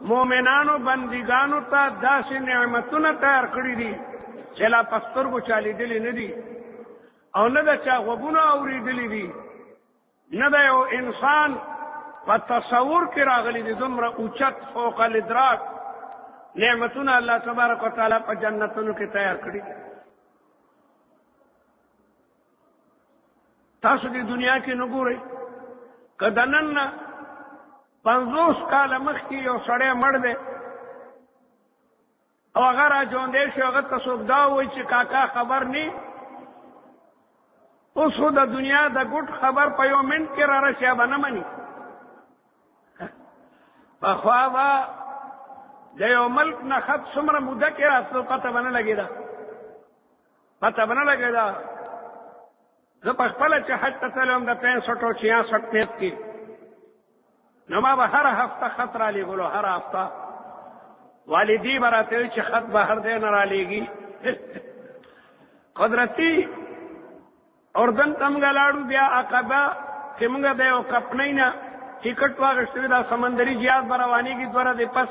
مومنانو بندګانو ته داسې نعمتونه تیار کړي دي چې لا په سترګو چا لیدلي نه دي او نه د چا غوږونه اورېدلي دي، نه د یو انسان په تصور کې راغلي دي. دومره اوچت فوق الادراک نعمتونه الله تبارک وتعالی په جنتونو کې تیار کړي. تاسو دې دنیا کې نه ګورئ که د نن نه 50 کاله مخکې یو سړی مړ دی او هغه را ژوندی شي، هغه ته څوک دا وایي چې کاکا خبر نه، اوس خو د دنیا د ګوټ خبر په یو منټ کې را رسي به نه مني. پخوا به د یو ملک نه خط څومره موده کې راتلو پته به نه لګېده، پته به نه لګېده. زه په خپله چې حج ته تللی وم د 65 او 66 کې، نو ما به هره هفته خط را لېږلو، هره هفته والدی به راته وایي چې خط بهر دی نه را لېږي. قدرتي اردن ته موږ لاړو، بیا عقبه چې موږ د یو کپنۍ نه ټکټ واخیستلو، دا سمندري جهاز به روانېږي 2 ورځې پس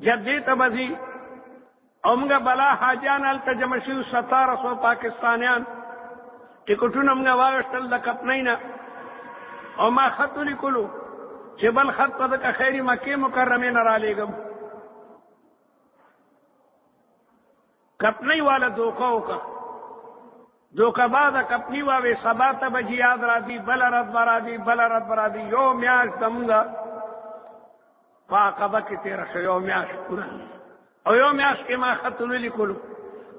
جدې ته به ځي او موږ بلا حاجیان هلته جمع شوي 1700 پاکستانیان، ټکټونه موږ واخیستل د کپنۍ نه او ما خط ولیکلو چې بل خط په دغه خیري مکې مکرمې نه را لېږم. کپنۍ والا دوکه وکړه، دوکه باده کپنۍ واوې سبا ته به جهاز را ځي، بله ورځ به را ځي، بله ورځ به را ځي. یو میاشت زمونږ په عقبه کې تېره شوه، یو میاشت پوره. او یو میاشت کې ما خط ونه لیکلو،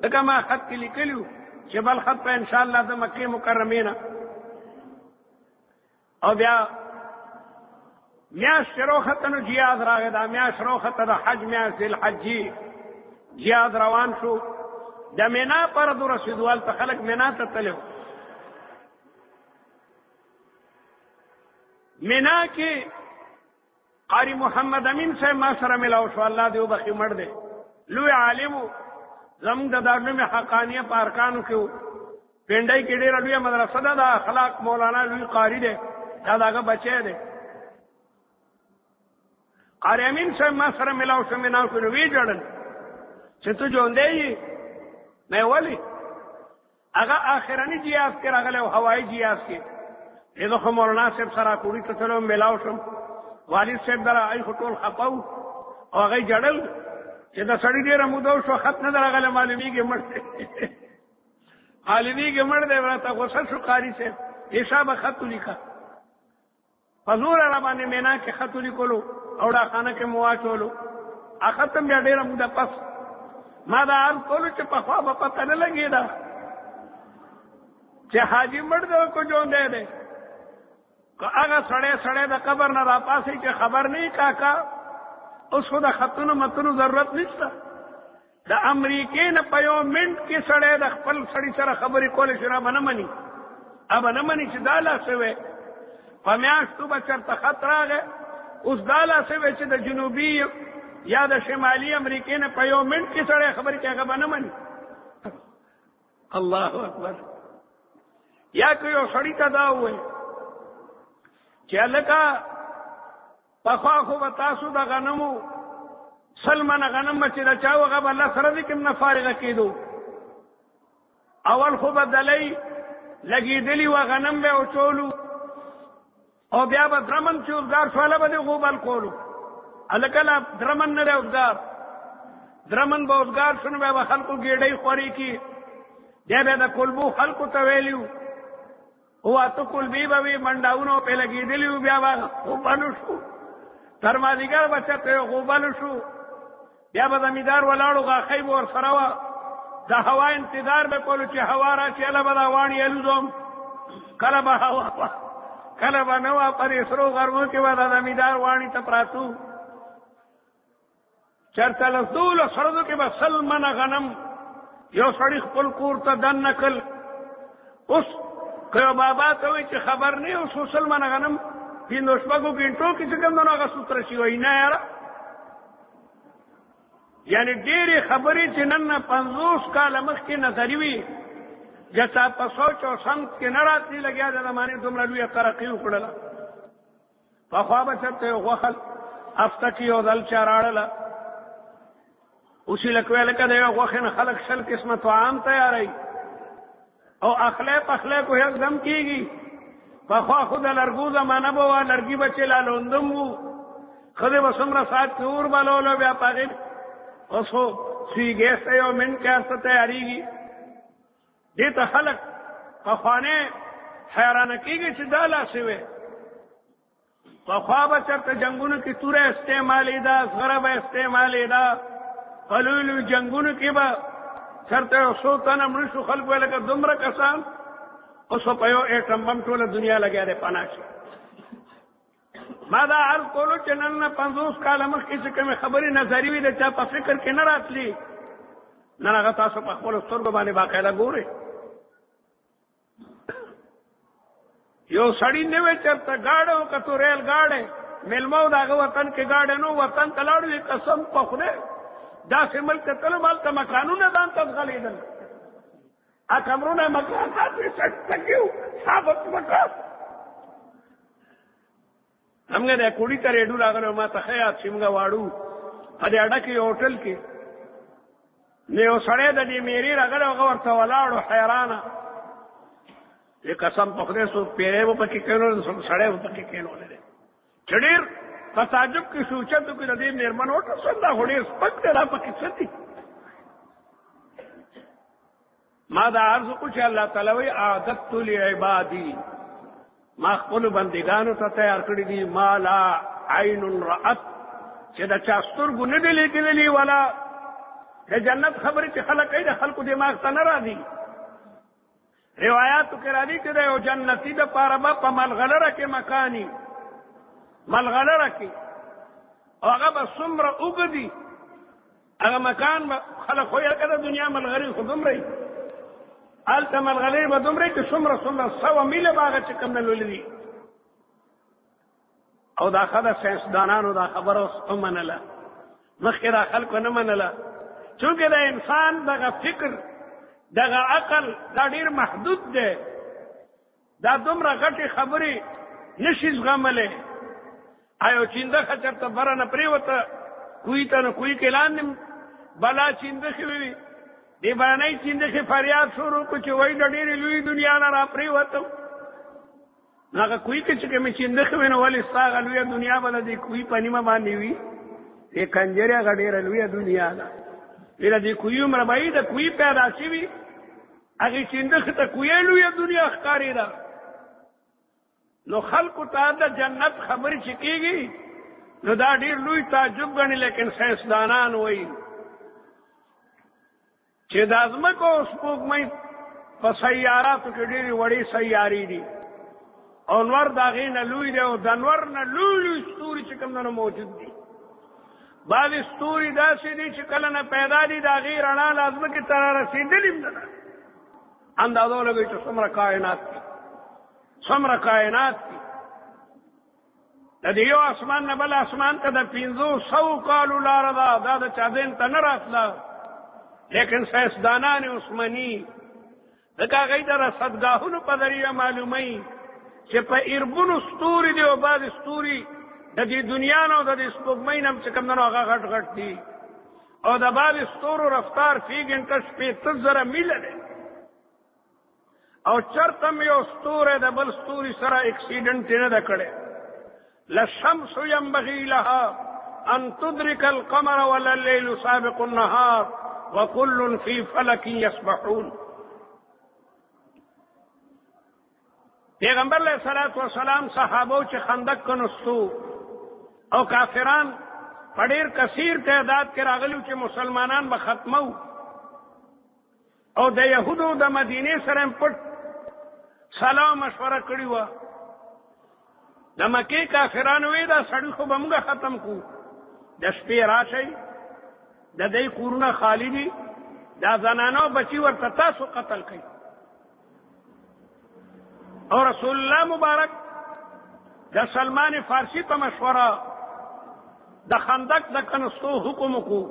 ځکه ما خط کې لیکلي وو چې بل خط به انشاءالله د مکې مکرمې نه. او بیا میاشت روخته نو جهاز راغی، دا میاشت روخته د حج میاشت ذوالحجې جهاز روان شو. د مینا پر د رسېدو هلته خلک مینا ته تللي وو. مینا کې قاری محمد امین صاحب ما سره ملاو شو، الله دې وبخي، مړ دی، لوی عالم و، زموږ د دارالعلوم حقانیه په ارکانو کې و. پنډۍ کې ډېره لویه مدرسه ده، د اخلاق مولانا لوی قاري دی، دا د هغه بچی دی. قاری امین صاحب ما سره ملاو شو، مینا کې نو ویې ژړل چې ته ژوندی یې؟ مې ولې؟ هغه آخرني جهاز کې راغلی او هوایي جهاز کې. زه خو مولانا صاحب سره کوړي ته تلم، ملاو شم، والد صاحب دره ای خو ټول خپه وو او هغه یې ژړل چې د سړي ډېره موده وشوه خط نه دی راغلی، معلومېږي مړ دی، معلومېږي مړ دی. راته غوسه شو قاري صاحب، حسابه خط ولیکه. په زوره را باندې مینا کې خط ولیکلو او ډاکخانه کې مو واچولو. هغه خط هم بیا ډېره موده پس ما دا عرض کولو چې پخوا به پته نه لګېده چې حاجي مړ دی کو ژوندی دی. که هغه سړی د قبر نه راپاسي چې خبر نه کاکا، اوس خو د خطونو متونو ضرورت نشته. د امریکې نه په یو منټ کې سړی د خپل سړي سره خبرې کولی شي، را به نه مني، به نه مني چې دا لا شوی. په میاشتو به چېرته خط راغی، اوس دا لا شوی چې د جنوبي یا د شمالي امریکې نه په یو منټ کې سړی خبرې کوي، هغه به نه مني. الله اکبر. یا که یو سړي ته دا ووایي چې هلکه پخوا خو به تاسو د غنمو 100 منه غنم به چې د چا و هغه به الله سره ذکر نه فارغه کېدو، اول خو به دلی لګېدلي وه، غنم به اچولو او بیا به درمن چې اوزګار شو هله به دې غوبل کولو. هلکه لا درمن نه دی اوزګار، درمن به اوزګار شو نو بیا به خلکو ګېډۍ خورې کي، بیا به د کلبو خلکو ته ویلي وو، او اته کلبې به وي، منډاونه پې لګېدلي وو، بیا به غوبلو شو، تر مازدیګر به چېرته غوبلو شو، بیا به زمیندار ولاړو، غاښۍ به ورسره وه، د هوا انتظار به کولو چې هوا راشي، هله به دا واڼې الوزوم، کله به هوا وه کله به نه وه. په دې سرو غرمو کې به د زمیندار واڼې ته پراتو، چېرته 12 ورځو کې به 100 منه غنم یو سړي خپل کور ته دننه کړل. اوس که یو بابا ته وایي چې خبر نه یې، اوس 100 منه غنم 15 ګنټو کې چې کوم دی نو هغه سوتره شي، وایي نه یاره. یعنې ډېرې خبرې چې نن نه 50 کاله مخکې نظري وي، چې تا په سوچ او سمت کې نه راتلي، لګیا د زمانې دومره لویه ترقي وکړله. پخوا به چېرته یو غوښه هفته کې یو ځل چا راړله اوسې لکه ویل که د یو غوښې نه خلک 100 قسمه طعام تیاروي او اخلی پخلی کو یکدم کېږي. پخوا خو د لرګو زمانه به وه، لرګي به چې لا لوندم وو، ښځې به څومره ساعت کې اور بلولو، بیا په هغې اوس خو سوي ګیس ته یو منټ کې هر څه تیارېږي. دې ته خلک پخوانۍ حیرانه کېږي چې دا لاسې وې. پخوا به چېرته جنګونو کې توره استعمالېده، زغره به استعمالېده، په لویو لویو جنګونو کې به چېرته یو څو تنه مړه شو، خلک به لکه دومره کسان اوس په یو ایټم بم ټوله دنیا لګیا دی پناه شي. ما دا عرض کولو چې نن نه 50 کاله مخکې چې کومې خبرې نظري وي د چا په فکر کې نه راتلي، نن هغه تاسو په خپلو سترګو باندې باقاعده ګورئ. یو سړی نه وی چېرته ګاډی وکتو، ریل ګاډی، میلمه و د هغه وطن کې ګاډی نه و، وطن ته لاړو، یې قسم په خدای داسې ملک ته تلم هلته مکانونه ځان ته ځغلېدل، کمرونه مکانات یې سټکي وو، ثابت مکان. همغه د کوړي ته ریډیو راغلی، ما ته ښه یاد شي، موږ واړو په دې اډه کې یو هوټل کې نو یو سړی د دې میرې راغلی، هغه ورته ولاړو حیرانه، یې قسم په خدای څوک پیری به پکې کېنول، څوک سړی به پکې کېنولی دی، چې ډېر په تعجب کې سوچت وکړي د دې مېرمن هوټل څه دا خو ډېر سپک دی، دا پکې څه دي. ما دا عرض وکړو چې الله تعالی وایي اعددت لعبادي، ما خپلو بندګانو ته تیار کړي دي ما لا عین رأت، چې د چا سترګو نه دي لیدلي، ولا د جنت خبرې چې خلک کوي د خلکو دماغ ته نه راځي. روایاتو کې راځي چې د یو جنتي دپاره به په ملغلره کې مکاني، ملغلره کې، او هغه به څومره اوږدي هغه مکان به خلک خو یې که د دنیا ملغلرې خو دومره وي، هلته ملغلرې به دومره چې څومره 100 میله به هغه چې کوم نه لولي دي. او دا ښه د ساینسدانانو دا خبره اوس ومنله، مخکې دا خلکو نه منله، چونکې د انسان دغه فکر دغه عقل دا ډېر محدود دی، دا دومره غټې خبرې نشي زغملی. ایو چینده چېرته بره نه پرېوته کوی ته، نو کوی کې لاندې بلا چیندخې وي، دې بهرنۍ چیندخې فریاد شروع کړو چې وایي د ډېرې لویې دنیا نه را پرېوتم. نو هغه کوی کې چې کومې چیندخې وي نو ولې ستا هغه لویه دنیا به د دې کوی په نیمه باندې وي؟ دې کنجرې هغه ډېره لویه دنیا ده، د دې کوی عمره به وي، د کوی پیدا شوي هغې چیندخې ته کویه لویه دنیا ښکارېده. نو خلکو ته د جنت خبرې چې کېږي نو دا ډېر لوی تعجب ګڼي، لیکن ساینسدانان وایي چې د ځمکو او سپوږمۍ په سیاراتو کې ډېرې وړې سیارې دي، او نور د هغې نه لوی دی، او د نور نه لوی لوی ستوري چې کوم نه موجود دي. بعضې ستوري داسې دي چې کله نه پیدا دي د هغې رڼا له ځمکې ته را رسېدلې هم نه ده، اندازه ولګوئ چې څومره کائنات دي، څومره کائنات دي. د دې یو اسمان نه بل اسمان ته د 500 کالو لاره ده، دا د چا ذهن ته نه راتله، لیکن ساینسدانان یې اوس مني. ځکه هغوی د رصدګاهونو په ذریعه معلوموي چې په اربونو ستوري دي، او بعضې ستوري د دې دنیا نه او د دې سپوږمۍ نه هم چې کوم نه هغه غټ غټ دي، او د بعضې ستورو رفتار فی ګنټه 60,000 میله دی، او چرته هم یو ستوری د بل ستوري سره اکسیډنټ یې نه ده کړی. للشمس ينبغي لها ان تدرك القمر ولا الليل سابق النهار وكل في فلك يسبحون. پیغمبر علیہ الصلوۃ والسلام صحابو چې خندق کنستو او کافران په ډېر کثیر تعداد کې راغلي چې مسلمانان به ختمو، او د یهودو د مدینې سره پټ سلام مشوره کړې وه. د مکې کافرانو وی دا سړي خو به موږ ختم کړو، د شپې راشئ، د دوی کورونه خالی دي، دا زنانو بچي ورته تاسو قتل کړئ. او رسول الله مبارک د سلمان فارسی په مشوره د خندق د کنستو حکم وکړو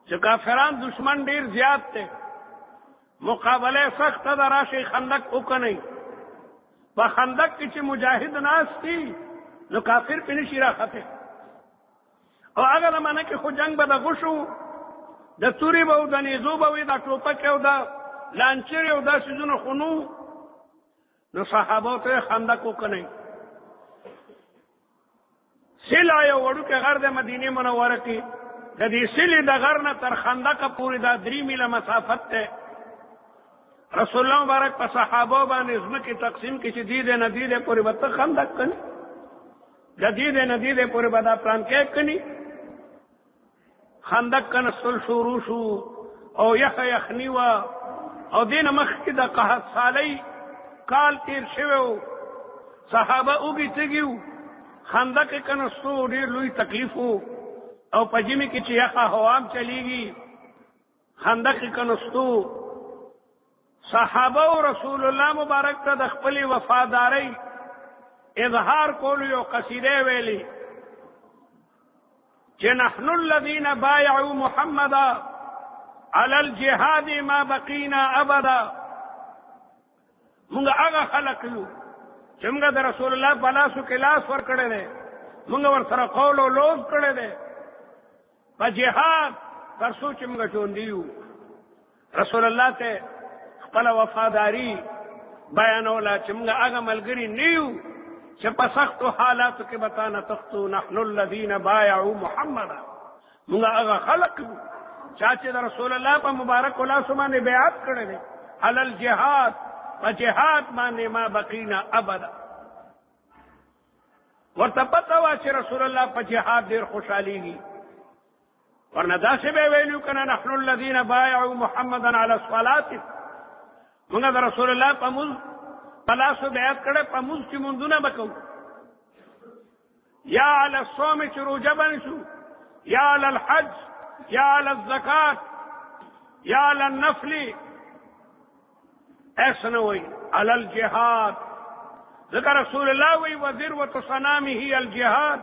چې کافران دشمن ډېر زیات دی، مقابله سخته ده، راشئ خندق وکنئ. په خندق کې چې مجاهد ناست دي نو کافر پې نشي راختی، او هغه زمانه کې خو جنگ به د غشو د توري به او د نیزو به وي د ټوپک او د لانچرې او دا سیزونه خو نو صحابو ته خندق وکړي. سیلا یو وړوکی غر د مدینه منوره کې د دې سیلې د غر نه تر خندق پورې دا 3 میله مسافت ده. رسول الله مبارک په صحابه باندې ځمکې تقسیم کې چې دې نه دې پورې به خندق کړي، د دې نه دې پورې به دا پلان کې کړي. خندق کنستل شروع شو او یخنی وا او دین مخکې د قحط سالی کال تیر شوی، صحابه اوږې تږي، خندق کنستو ډېر لوی تکلیف او په ژمي کې چې یخه هوام چلیږي خندق کنستو. صحابه او رسول الله مبارک ته د خپل وفاداری اظهار کول یو قصیده ویلي چې نحن الذين بايعوا محمدا على الجهاد ما بقينا ابدا. موږ هغه خلق یو چې موږ د رسول الله په لاسو کې لاس ور کړی دی، موږ ورسره قول او لوز کړی دی په جهاد تر څو چې موږ ژوندي یو. رسول الله ته خپل وفاداری بیانوله چې موږ هغه ملګري نه یو چې په سختو حالاتو کې بتانه تختو. نحن الذين بايعوا محمدا، موږ هغه خلق یو چې د رسول الله په مبارک لاسو باندې بیعت کړی دی علی الجهاد، په جهاد باندې ما بقینا ابدا. ورته پته وه چې رسول الله په جهاد ډېر خوشحالیږي، ورنه داسې به ویلو کنه نحن الذين بايعوا محمدا على الصلاه، موږ د رسول الله په مونځ په لاسو بیعت کړی، په مونځ چې مونځونه به کوو، یا علی الصوم چې روژه باندې شو، یا علی الحج، یا علی الزکات، یا علی النفل، ایسا نہ ہوئی علی الجہاد. ذکر رسول اللہ ہوئی وذروۃ صنامہ الجہاد.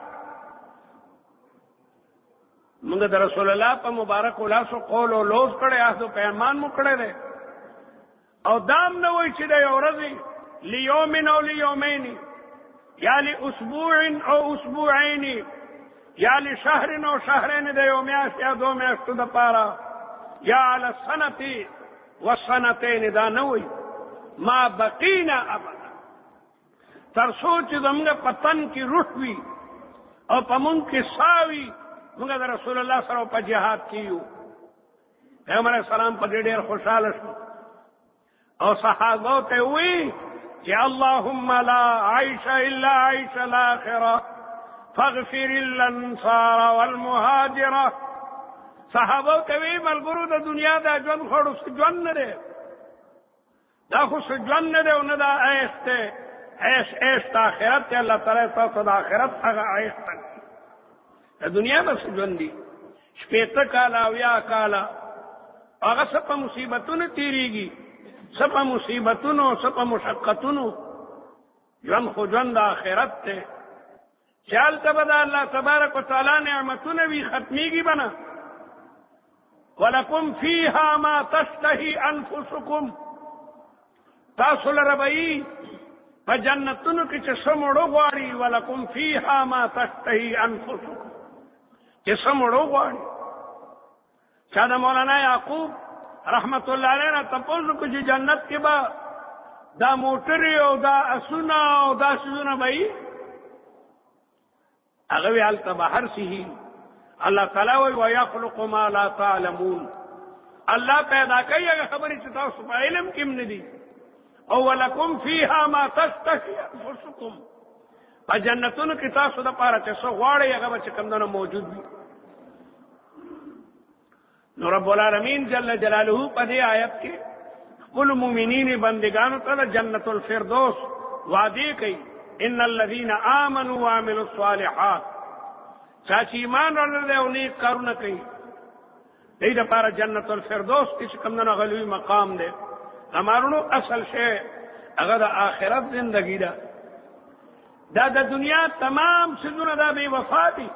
منگا در رسول اللہ پا مبارک لاسو قول و لوز کڑے عہد و پیمان مو کڑے دے او دام نہ ہوئی چھ دے ورزی لیوم او لیومین یا لاسبوع او اسبوعین یا لشہر او شہرین دے یومیاس یا 2 میاشتو دا پارا یا علی السنتی والسنتین دا نہ ہوئی ما بقینا ابدا. تر سوچ زمگا پتن کی روح وی او پمون کی ساوی منگا در رسول اللہ صلی اللہ علیہ وسلم پا جہاد کیو. پیغمبر علیہ السلام پا ډېر خوشحال شو او صحابو ته وی کہ اللهم لا عيش الا عيش الاخره فاغفر الانصار والمهاجره. صحابو ته وی ملګرو د دنیا دا ژوند خړو ژوند نه دی، دا خو ژوند نه دی او نه دا عیش دی، عیش د آخرت دی. الله تعالی تاسو د آخرت هغه عیش تکړي، د دنیا بس ژوند دی 80 کاله او 80 کاله هغه څه په مصیبتونو تیریږي، څه په مصیبتونو، څه په مشقتونو. ژوند خو ژوند د آخرت دی چې هلته به د الله تبارک وتعالی نعمتونه وي، ختمیږي به نه. ولکم فیها ما تشتهی انفسکم، تاسو لره به وي په جنتونو کې چې څه مړو غواړي. ولکم فیها ما تشتهی انفسکم، چې څه مړو غواړي. چا د مولانا یعقوب رحمت الله علیه نه تپوس وکړو چې جنت کې به دا موټرې او دا اسونه او دا څیزونه به وي. هغه وی هلته به هر څه. الله تعالی وی ويخلق ما لا تعلمون، الله پیدا کوي هغه خبرې چې تاسو په علم کې نه دي. او ولکم فیها ما تشتهی انفسکم، په جنتونو کې تاسو د پاره چې څه غواړئ هغه به چې کوم موجود وي. نو رب العالمین جل جلاله په دې آیت کې خپل مؤمنین بندگانو ته جنت الفردوس وعده کوي. ان الذين آمنوا وعملوا الصالحات، چا چې ایمان ورلري او نیک کارونه کوي دې لپاره جنت الفردوس کې کوم نه غلوي مقام دی. امرونو اصل شی هغه د آخرت زندگی ده. دا د دنیا تمام سيزونه دا بے وفا دي.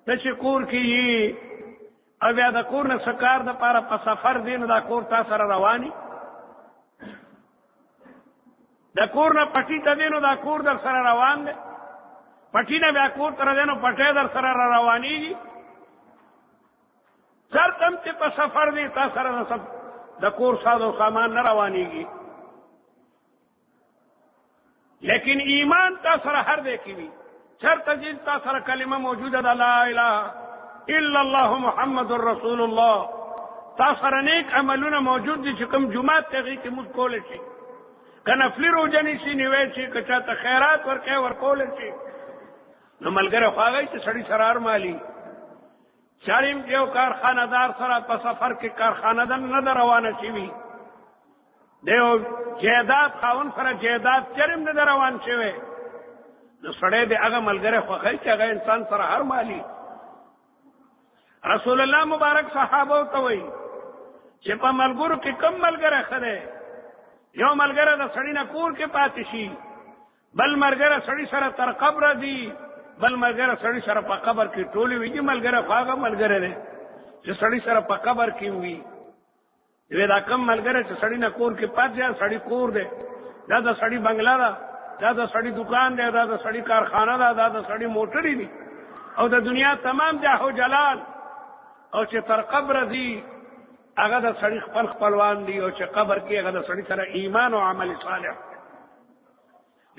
د چې کور کې او بیا د کور نه سکار د پاره په سفر دی نو دا کور تا سره رواني، د کور نه پټی ته دی نو دا کور در سره روان دی. پټی نه بیا کور ته راځي نو پټی در سره را روانېږي چرته هم چې په سفر دی تا سره د کور ساز او سامان نه روانېږي لیکن ایمان تا سره هر دی کې وي چرته چې تا سره کلمه موجوده ده لا اله الا الله محمد رسول الله تا سره نیک عملونه موجود دي چې کوم جمعات ته هغې کې موږ کولی شي که نفلي روژه نیسي نیوی شي که چا ته خیرات ورکوي ورکولی شي نو ملګری خو هغه چې سړي سره ارمالي چاریم یو کارخانهدار سره په سفر کې کارخانه نه ده روانه شوي د یو جایداد خاوند سره جایداد چریم نه ده روان شوی نو سړی د هغه ملګری خوښوي چې هغه انسان سره ارمالي رسول الله مبارک صحابو ته وایي چې په ملګرو کې کم ملګری ښه دی یو ملګری د سړي نه کور کې پاتې شي بل ملګری سړي سره تر قبره دی بل ملګری سړي سره په قبر کې ټولې وي ملګری خو هغه ملګری دی چې سړي سره په قبر کې وي دا کم ملګری چې سړي نه کور کې پاتې دی سړي کور دی دا د سړي بنگله ده دا د سړي دکان دی دا د سړي کارخانه ده دا د سړي موټرې دي او د دنیا تمام جاه و جلال او چې تر قبر دی هغه د سړي خپل خپلوان دي او چې قبر کې هغه د سړي سره ایمان او عمل صالح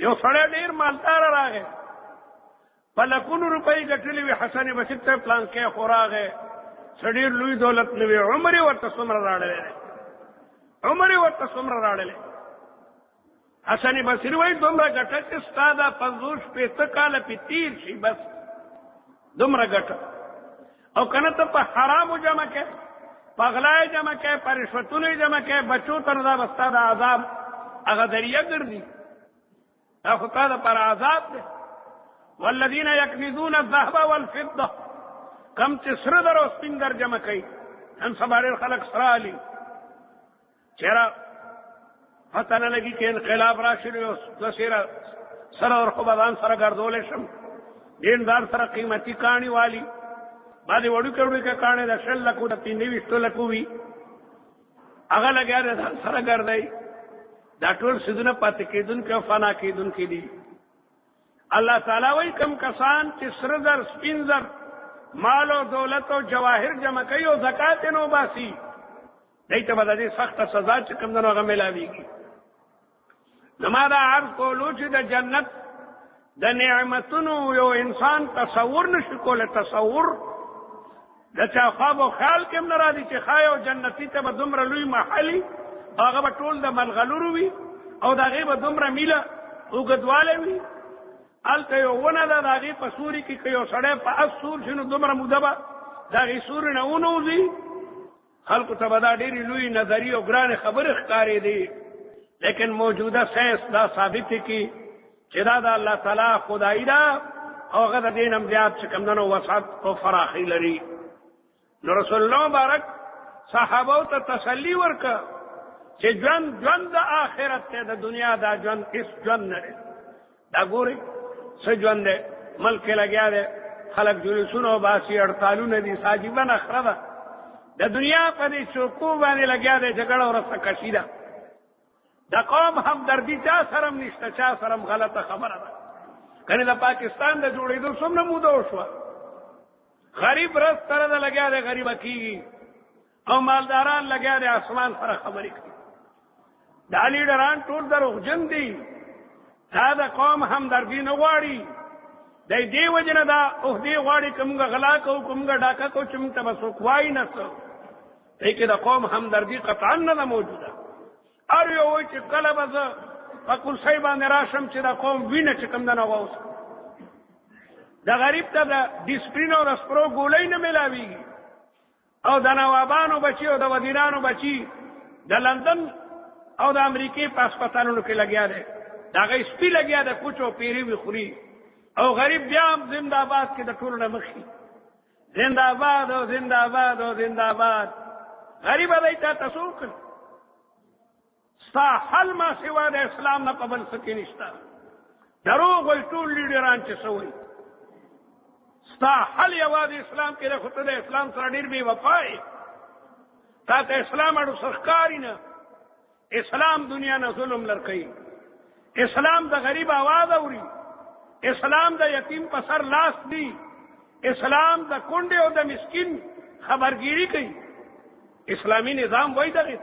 یو سړی ډېر مالدار راغی په لکونو روپۍ ګټلې وي حسن بصري ته پلان کې خو راغی څه ډېر لوی دولت نه وي عمر یې ورته څومره راړلی حسن بصري وایي دومره ګټه چې ستا دا 50 کاله پې تېر شي بس دومره ګټه او کنه ته په حرامو جمع کې په غلا جمع کې په رشوتونو جمع کې بچو ته دا بستا د عذاب هغه دریه ګرځي دا خو تا د پر عذاب دی والذین یکنزون الذهب والفضه کم چې سره در او سپین در جمع کوي نن سبا ډېر خلک سره علي چېرې پته نه لګي چې انقلاب راشي نو سره ورخو به ځان سره ګرځولی شم دیندار سره قیمتي کاڼي والي بعضې وړوکې کاڼې د 100 لکو د 25 لکو وي هغه لګیا دی ځان سره ګرځئ دا ټول څیزونه پاتې کېدونکي او فنا کېدونکي دي الله تعالی وایي کوم کسان چې سره زر سپین زر مال او دولت او جواهر جمع کوي او زکات یې نه وباسي دی ته به د دې سخته سزا چې کوم دی نو هغه میلاویږي نو ما دا عرض کولو چې د جنت د نعمتونو یو انسان تصور نشي کولی تصور د چا خواب او خیال کې هم نه راځي چې ښایي او جنتي ته به دومره لوی محلي هغه به ټول د ملغلرو وي او د هغې به دومره میله اوږدوالی وي هلته یو ونه ده د هغې په سوري کې که یو سړی په اس سور شي نو دومره موده به د هغې سوري نه ونوځي خلکو ته به دا ډېرې لوی نظري او ګرانې خبرې ښکارېدې لیکن موجوده ساینس دا ثابت کړي چې دا د الله تعالی خدایي ده او هغه د دې نه هم زیات چې کوم دی نو وسعت او فراخي لري نو رسول الله مبارک صحابو ته تسلي ورکړه چې ژوند د آخرت دی د دنیا دا ژوند هېڅ ژوند نه دی دا ګورئ څه ژوند دی ملک کې لګیا دی خلک جلوسونه وباسي هړتالونه دي عجیبه نخره ده د دنیا په دې چوکو باندې لګیا دی جګړه ورسته کشي ده د قوم همدردي چا سره هم نشته چا سره هم غلطه خبره ده کنې د پاکستان د جوړېدو څومره موده وشوه غریب رس سره ده لګیا دی غریبه کېږي او مالداران لګیا دی اسمان سره خبرې کوي دا لیډران ټول دروغجن دي دا د قوم همدردي نه غواړي د دې وجې نه دا عهدې غواړي که موږ غلا کوو که موږ ډاکه کوو چې موږ ته به څوک وایي نه څه دی کې د قوم همدردي قطعا نه ده موجوده هر یو وایي چې کله به زه په کرسۍ باندې راشم چې د قوم وینه چې کوم ده نه واوسم د غریب ته د ډسپلین او د سپرو ګولۍ نه میلاویږي او د نوابانو بچي او د وزیرانو بچي د لندن او د امریکې په هسپتالونو کې لګیا دی د هغې سپي لګیا دی کوچ او پیرې وي خوري او غریب بیا هم زنده‌آباد کې د ټولو نه مخکې زنده‌آباد او زنده‌آباد او زنده‌آباد غریبه دی تا ته څه وکړي ستا حل ما سوا د اسلام نه په بل څه کې نشته دروغ وایي ټول لیډران چې څه وایي ستا حل یوازې اسلام کې دی خو ته د اسلام سره ډېر بې وفا یې تا ته اسلام اړو څه ښکاري نه اسلام دنیا نه ظلم لرکوي اسلام د غریب آواز اوري اسلام د یتیم په سر لاس دی، اسلام د کونډې او د مسکین خبرګیری کوي. اسلامی نظام وای دغه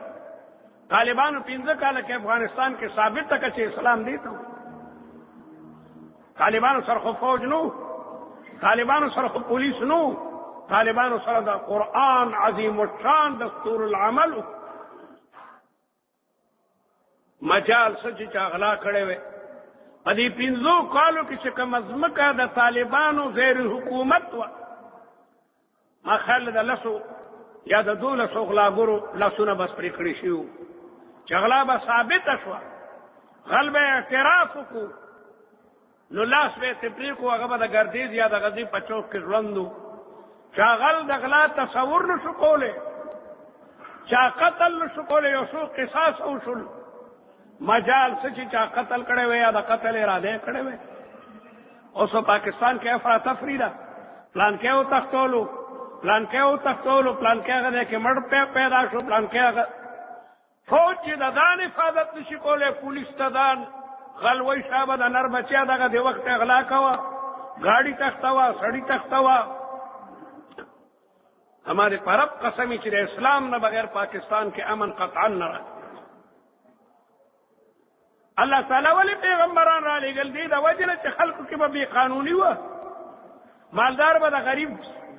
طالبانو 15 کال کې افغانستان کې ثابت تک چې اسلام دی ته طالبانو سره خو فوج نو، طالبانو سره خو پولیس نو، طالبانو سره د قرآن عظیم الشان دستور العمل مجال سچ چاغلا کړي وي. په دې 15 کالو کې چې کوم ځمکه د طالبانو غیر حکومت و مخل د لسو یا د 12 غلاګورو لاسونه بس پرې کړی شو، چغلا به ثابت شو، غلبه اعتراف کو نو لاس به تپری کو هغه د ګردیز یا د غزي پچوک کې ژوندو چاغل د غلا تصور نشو کوله، چا قتل نشو کوله، یو شو قصاص او شل مجال سچ چا قتل کړي وي یا د قتل اراده کړي وي. اوس پاکستان کې افراط تفریدا پلان کې او تختولو پلان کې او تختولو پلان کې هغه کې مړ پیدا شو، پلان کې هغه فوج چې د ځان حفاظت نشي کوله، پولیس ته ځان غلوی شابه د نر بچیا دغه د وخت اغلا کوا، گاڑی تختوا، سړی تختوا. ہمارے پرب قسمی چې اسلام نه بغیر پاکستان کې امن قطعا نه راځي. الله تعالی ولی پیغمبران را لېږل دي د وجه چې خلکو کې به بې قانوني و، مالدار به د غریب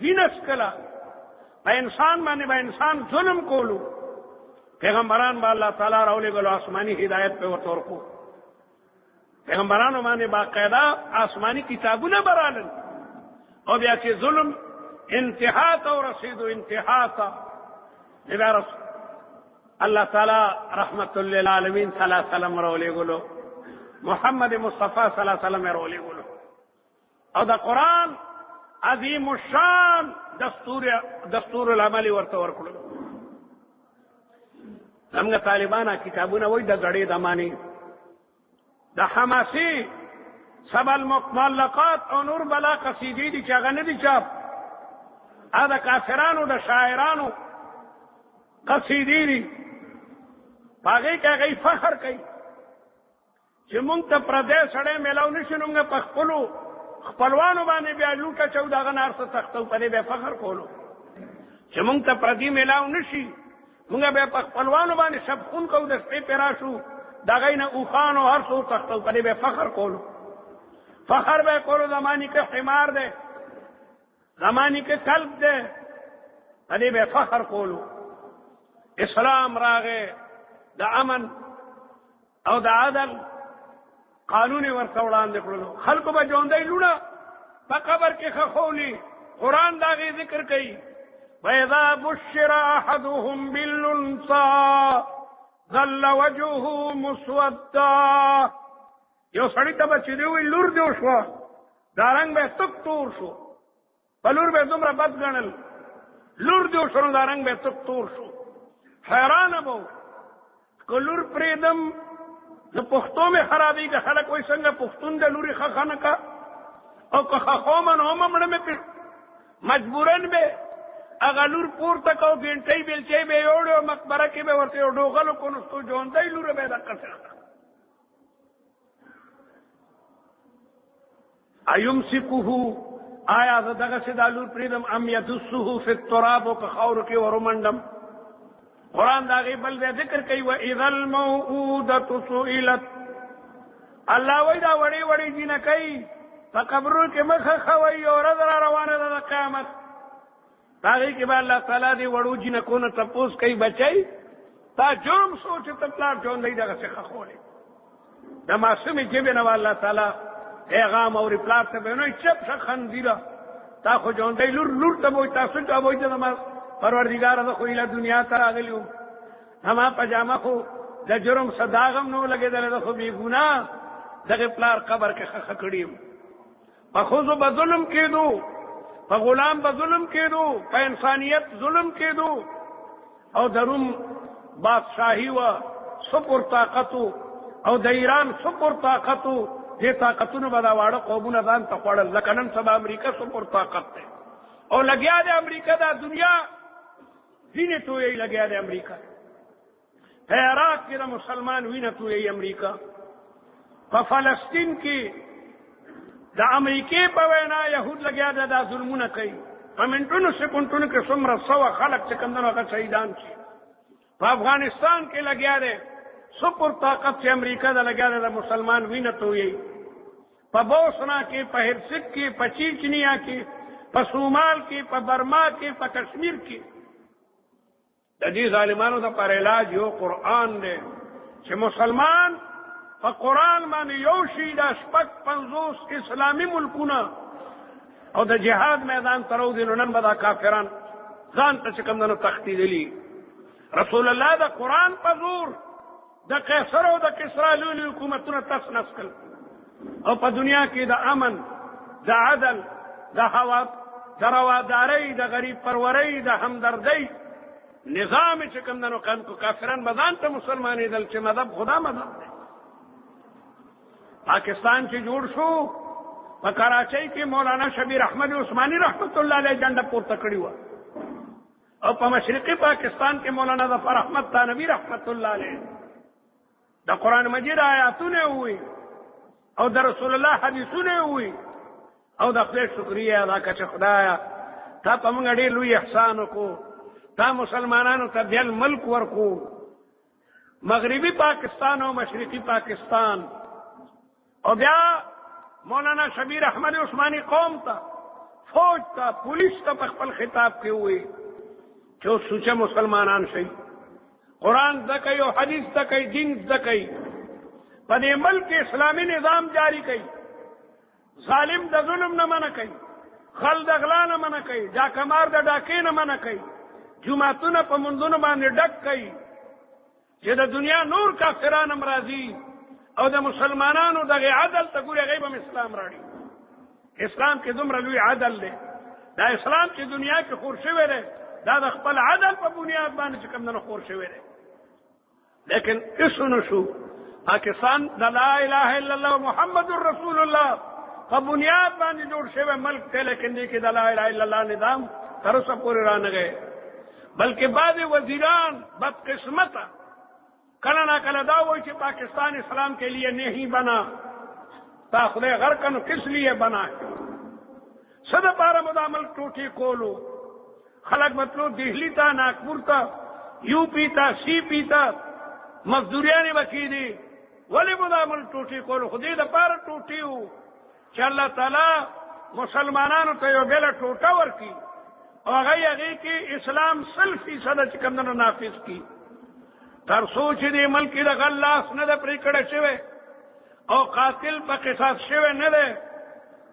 وینس کلا، په انسان باندې به انسان ظلم کولو. پیغمبران به الله تعالی را لېږلو آسماني هدایت په ورته ورکو، پیغمبرانو باندې باقاعده آسماني کتابونه برالل، او بیا چې ظلم انتها ته ورسېدو انتها ته بیا الله تعالی رحمت للعالمین صلی الله علیه وسلم را لېږلو، محمد مصطفی صلی الله علیه وسلم را لېږلو، او د قرآن عظیم الشان دستور العمل ورته ورکړو. زموږ طالبانو کتابونه وایي د غړې دمانی د حماسي سبا المعلقات او نور بلا قصیدې دي چې هغه نه دي چاپ، هغه د کافرانو د شاعرانو قصیدې دي، هغې کې هغوی فخر کوي چې مونږ ته پردی سړی میلاو نشي نو موږ په خپلو خپلوانو باندې بیا لوټه چو د هغه نه هر څه تختو، په دې بیا فخر کولو چې مونږ ته پردي میلاو نشي، مونږ بیا په خپلوانو باندې شبخون کوو، د شپې پې راشو د هغوی نه اوښان او هر څه تختو، په دې بیا فخر کولو. فخر به کولو زمانی کې حمار دی، زمانی کې کلب دی، په دې بیا فخر کولو. اسلام راغی د امن او د عدل قانون ورته وړاندې کړلو، خلکو به ژوندی لوڼه په قبر کې خښولي. قرآن د هغې ذکر کوي وَإِذَا بُشِّرَ أَحَدُهُم بِالْأُنثَىٰ ظَلَّ وَجْهُهُ مُسْوَدًّا. یو سړي ته به چې دی وایي لور دې وشوه، دا رنګ به تک تور شو، په لور به دومره بد ګڼل، لور دې وشوه نو دا رنګ به تک تور شو. حیرانه به و که لور پرېږدم نو پښتو مې خرابېږي، خلک وایي څنګه پښتون د لورې ښه نه که، او که خښومه نو هم مړه مې کړ، مجبورن به هغه لور پورته کو، ګنټۍ بیلچۍ به یې وړې او مقبره کې به ورته یو ډوغل وکړو نو ستو ژوندی لوره به یې دقسې کړه. ایمسکه آیا زه دغسې دا لور پرېږدم ام یدسه فی التراب، او که خاورو کې ورمنډم. قرآن دا غي بل ذکر کوي وَإِذَا الْمَوْءُودَةُ سُئِلَتْ. الله وایي دا وړې وړې جینکۍ په قبرونو کې مخه خوي او ورځ را روانه ده د قیامت، په هغې کې به الله تعالی دې وړو جینکو نه تپوس کوي بچی تا جرم شو چې ته پلار ژوندی دغسې خښولې. د معصومې ژبې نه به الله تعالی پیغام اوري، پلار ته به یې وایي چپ شه خنزیره، تا خو ژوندی لور ته به وایي تاسو چا به وایي ته زما پروردگار زه خو ایله دنیا ته راغلی وم، زما پجامه خو د جرم څه داغ هم نه و لګېدلی، زه خو بېګناه دغې پلار قبر کې خښه کړي یم. په ښځو به ظلم کېدو، په غلام به ظلم کېدو، په انسانیت ظلم کېدو، او د روم بادشاهي وه سپر طاقت او د ایران سپر طاقت و، دې طاقتونو به دا واړه قومونه ځان ته خوړل، لکه نن سبا امریکا سپر طاقت دی او لګیا دی امریکا دا دنیا وینې تویوي، لګیا دی امریکا په عراق کې د مسلمان وینه تویوي امریکا، په فلسطین کې د امریکې په وینا یهود لګیا دي دا ظلمونه کوي په منټونو سکونډونو کې څومره سوه خلک چې کوم دنو هغه شهیدان شي په افغانستان کې لګیا دی سپر طاقت چې امریکا دا لګیا دی د مسلمان وینه تویي په بوسنا کې په هرسک کې په چیچنیا کې په صومال کې په برما کې په کشمیر کې د دې ظالمانو د پر علاج یو قرآن دی چې مسلمان په قرآن باندې یو شي دا شپږ 50 اسلامي ملکونه او د جهاد میدان ته راوځي نو نن به دا کافران ځان ته چې کوم دنو تښتېدلي رسول الله د قرآن په زور د قیصر او د کسرا لوی حکومتونه تس نس کړل او په دنیا کې د امن د عدل د روادارۍ د غریب پرورۍ د همدردۍ نظام چې کوم دنو کافران به ځان ته مسلمانېدل چې مذهب خدا مذهب دی پاکستان چې جوړ شو په کراچۍ کې مولانا شبیر احمد عثماني رحمت الله علیه جنډه پورته کړې وه او په مشرقي پاکستان کې مولانا ظفر احمد تانوي رحمت الله علیه د قرآن مجید آیاتونه وي او د رسول الله حدیثونه وي او د خدای شکریه ادا کړه چې خدایا تا په موږ ډېر لوی احسان وکړو تا مسلمانانو ته بیل ملک ورکو مغربي پاکستان او مشرقي پاکستان او بیا مولانا شبیر احمد عثماني قوم ته فوج ته پولیس ته په خپل خطاب کې وي چې اوس سوچه مسلمانان شي قرآن زده کوي او حدیث زده کوي دین زده کوي په دې ملک اسلامي نظام جاری کوي ظالم د ظلم نه منع کوي خل د غلا نه منع کوي ډاکمار د ډاکې نه منع کوي جماعتونه په منځونو باندې ډک کوي چې د دنیا نور کافران هم راځي او د مسلمانانو دغه عدل ته ګوري هغوی به اسلام راړي اسلام کې دومره لوی عدل دی دا اسلام چې دنیا کې خور شوی دی دا د خپل عدل په بنیاد باندې چې کوم نه خور شوی دی لیکن اسو نشو پاکستان د لا اله الا الله محمد رسول الله په بنیاد باندې جوړ شوی ملک دی لیکن دې کې د لا اله الا الله نظام تر اوسه پورې را نه گئے بلکې بعض وزیران بدقسمته کله نہ کله دا وایي چې پاکستان اسلام کے لیے نہیں بنا تا خدای غر کنو کس لیے بنا صد پارا مدامل ٹوٹی کولو خلق مطلو دہلی تا ناگپور تا یو پی تا سی پی تا مزدوریانی بکی دی ولی مدامل ٹوٹی کولو خدای دا پارا ٹوٹی ہو چې اللہ تعالی مسلمانانو ته یو بیل ټوټه ورکی او هغه کې اسلام 100% چې کوم نه نافذ کی تر سوچ دې ملک د غلاس نه د پرې کړه شوی او قاتل په قصاص شوی نه ده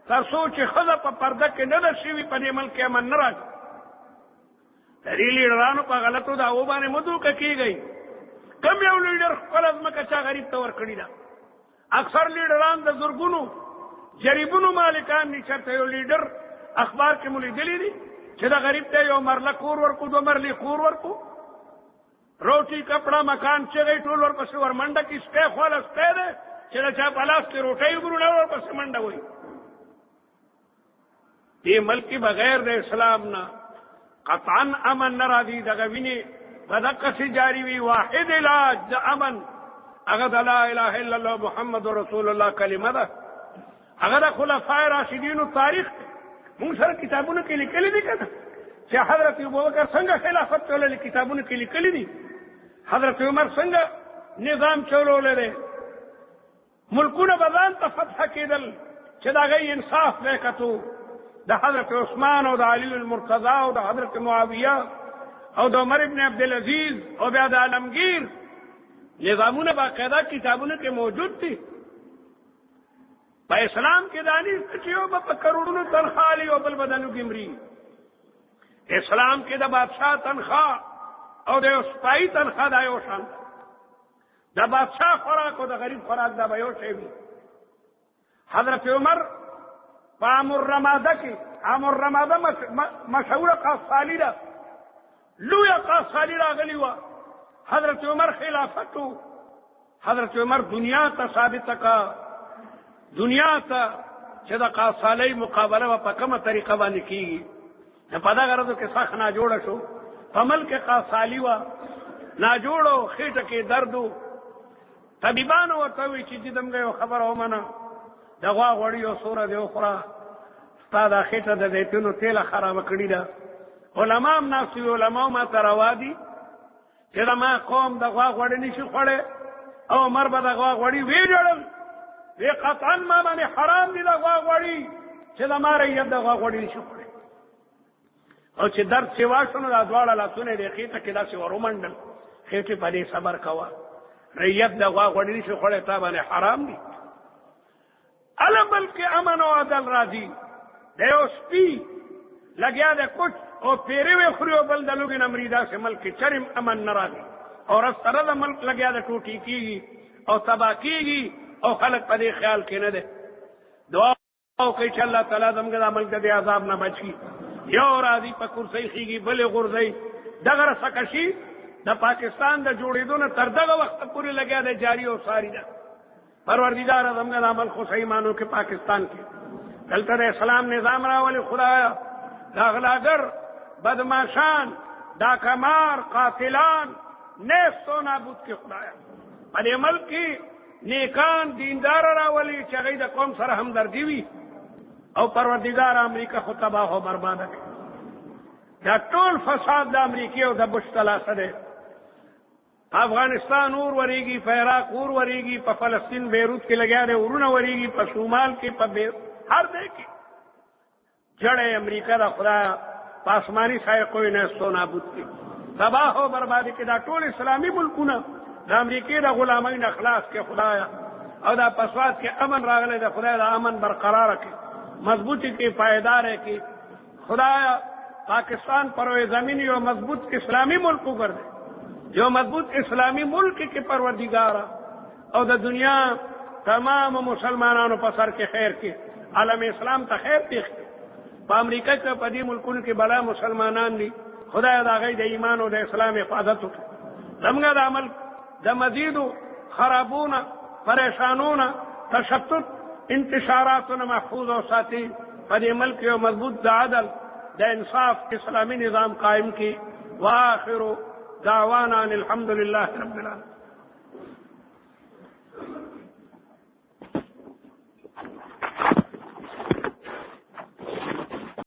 تر سوچ خزه په پرده کې نه ده شوی په دې ملک امن نه راځي دې لیډرانو په غلطو دا و باندې مدوکه کیږي کم یو لیډر خپل ځمکه چا غریب ته ورکړي ده اکثر لیډران د زرګونو جریبونو مالکان دي چېرته یو لیډر اخبار کې مو لیدلی دي چې دا غریب ته یو مرله کور ورکو دو مرلې کور ورکو روٹی کپڑا مکان چغی ټول ورپسې ورمنډه کې سپی خواله سپی دی چې د چا په لاس کې روټۍ وګورو ورپسې منډه وایي دې ملک کې بغیر د اسلام نه قطعا امن نه راځي دغه وینې په دقسې جاري وي واحد علاج د امن هغه د لا اله الا الله محمد رسول الله کلمه ده هغه د خلفای راشدینو تاریخ موږ سره کتابونو کې لیکلي دي که چې حضرت ابوبکر څنګه خلافت چلولی کتابونو کې لیکلي دي حضرت عمر څنګه نظام چلولی دی ملکونه به ځان ته فتح کېدل چې د هغوی انصاف دی کتو د حضرت عثمان او د علي المرتضی او د حضرت معاویه او د عمر ابن عبدالعزیز او بیا د عالمگیر نظامونه باقاعده کتابونو کې موجود دي په اسلام کې دانی چې یو به په کروڑونو تنخواه لي او بل به د لوږې مري اسلام کې د بادشاہ تنخواه او د یو سپایي تنخواه دا یو شان د بادشاہ خوراک او د غریب خوراک دا به یو شی وي حضرت عمر په امر رماده کې امر رماده مشهوره قاصالي ده لویه قاصالي راغلې وه حضرت عمر خلافت و حضرت عمر دنیا ته ثابته کا دنیا ته چې د قاصالۍ مقابله به په کومه طریقه باندې کېږي په دغه ورځو کې سخت ناجوړه شو په ملک قاصالي وه ناجوړو خېټه کې درد و طبیبانو ورته وویل چې دې دمګه یو خبره ومنه د غوا غوړي او سوره دی وخوره ستا دا خېټه د زیتونو تیله خرابه کړې ده. علما هم ناست وي، علما ما ته روا دي چې زما قوم د غوا غوړي نشي خوړی او عمر به د غوا غوړي ویجړل، وی قطعا ما باندې حرام دي د غوا غوړي چې زما رعیت د غوا غوړي نشي خوړی. او چې درد سیوا شو نو دا دواړه لاسونه یې خېټه کې داسې ور ومنډل، خېټې په دې صبر کوه، رعیت د غوا غوړي نشي خوړی تا باندې حرام دي. علم بلکې امن او عدل راځي، د یو سپي لګیا د کوټ او پیرې وې خوري او بل د لوګي نه مري، داسې ملک کې چرم امن نه راځي. او رستره د ملک لګیا د ټوټې کېږي او تباه کېږي او خلک په دې خیال کې نه دی. دعا وکړئ چې الله تعالی زموږ د ملک د عذاب نه بچ کړي. یو راځي په کرسۍ خېږي، بلې غورځوي، دغه رسکشي د پاکستان د جوړېدو نه تر دغه وخته پورې لګیا دی، جاري او ساري ده. پروردګار زموږ د عمل خو صحیح مانو کې پاکستان کې دلته د اسلام نظام راولي. خدایا دا غلاګر بدماشان ډاکمار قاتلان نیست و نابود کې خدایا په دې ملک کې نیکان دیندار راولي چې هغوی د قوم سره همدردي وي او پروردګار امریکا خو تباه او برباده کړي. دا ټول فساد د امریکې او د بش تلاسه دی. افغانستان اور وریږي، په عراق اور وریږي، په فلسطین بیروت کې لګیا دی اورونه وریږي، په شمال کې په هر ځای کې جړې امریکا د خدایا په آسماني سایقو یې نیست و نابود کړي، تباه او بربادي کې. دا ټول اسلامي ملکونه د امریکې د غلامۍ نه خلاص کې خدایا، او دا پسواد کې امن راغلی د خدای د امن برقراره کې، مضبوطی کې، پایداره کې خدایا. پاکستان پروئے زمین یو مضبوط اسلامی ملک وګرځي، جو مضبوط اسلامی ملک کې پروردگار او د دنیا تمام مسلمانانو په سر کې خیر کې عالم اسلام ته خیر پیښ. په امریکا کې په دې ملکونو کې بلا مسلمانان دي، خدای دا غي د ایمان او د اسلام حفاظت وکړي. زموږ د عمل د مزیدو خرابونه، پریشانونه، تشتت انتشاراتونه محفوظ او ساتي. په دې ملک یو مضبوط د عدل د انصاف اسلامی نظام قائم کی. واخر دعوانا الحمد لله رب العالمين.